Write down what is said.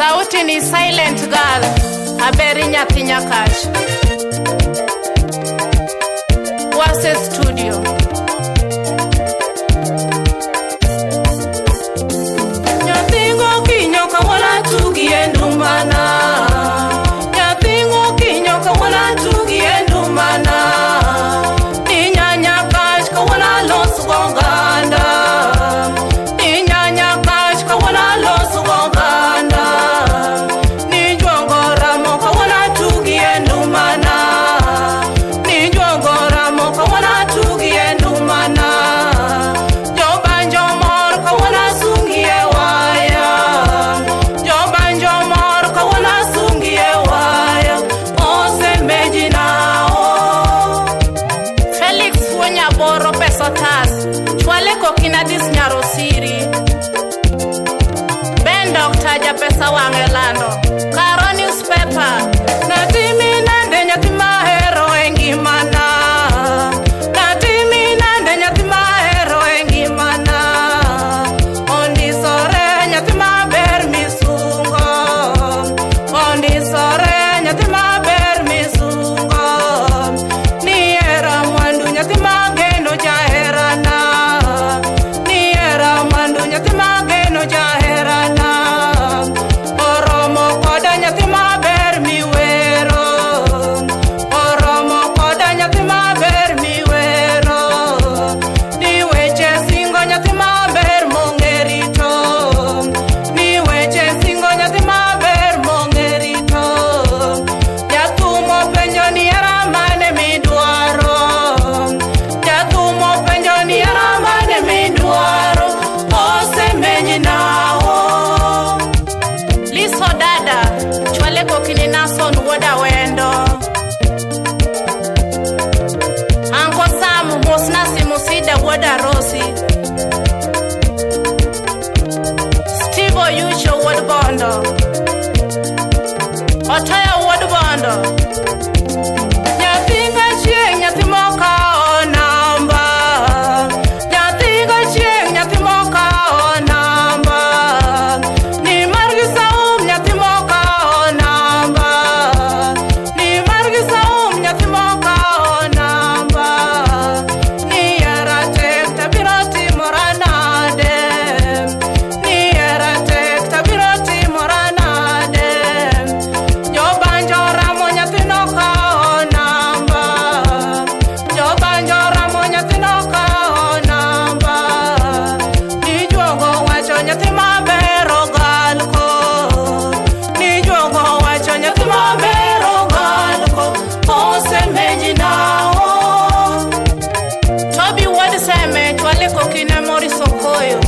Sauti ni Silent Girl, habari nyathi nyakach. Wase Studio. Nyathingo kinyo kawala tugi endumana. Nyathingo kinyo kawala tugi endumana. Ninya nyakach kawala los gonganda. Ninya nyakach kawala los gonganda. Ni jwangora mo kawala tugi endumana. Ni jwangora mo kawala tugi endumana. Jobanjo mor kawala sungi ewaya. Jobanjo mor kawala sungi ewaya. Ose mejinao. Felix Wonya Boro Pesotas. Chwale kokina dis Nyarosiri. Ben Dr. Japesa Wangelando. Karo newspaper. Natimi nande nyati mahero engimana. Natimi nande nyati mahero engimana. Ondi sore nyati maber misungo. Ondi sore nyati maber misungo. Niera mwandu nyati mageno jaherana. Niera mwandu nyati mageno jaherana. Oromo koda nyati maber miwero. Oromo koda nyati maber miwero. Ni weche singo nyati maber mongerito. Ni weche singo nyati maber mongerito. Jatumo penjo ni era mane midwaro. Jatumo penjo ni era mane midwaro. Ose menyinao. Liso dada, chwale kokini Nason woda wendo. Anko Samu mosnasi musida woda Rosi. Steve Oyucho wod bondo. Otoya wod bondo. Nyathinga chieng nyathi moka onamba. Nyathinga chieng nyathi moka onamba. Ni margi saum nyathi moka onamba. Ni margi saum nyathi moka onamba. Ni era tek tabiro timoranade. Ni era tek tabiro timoranade. Jobanjo ramo nyathi noka onamba. Jobanjo ramo nyathi noka onamba. Ni juogo wacho nyathi maber ogalko. Ni juogo wacho nyathi maber ogalko. Ose mejinao. Toby wod seme chwale kokine Mori Sokoyo.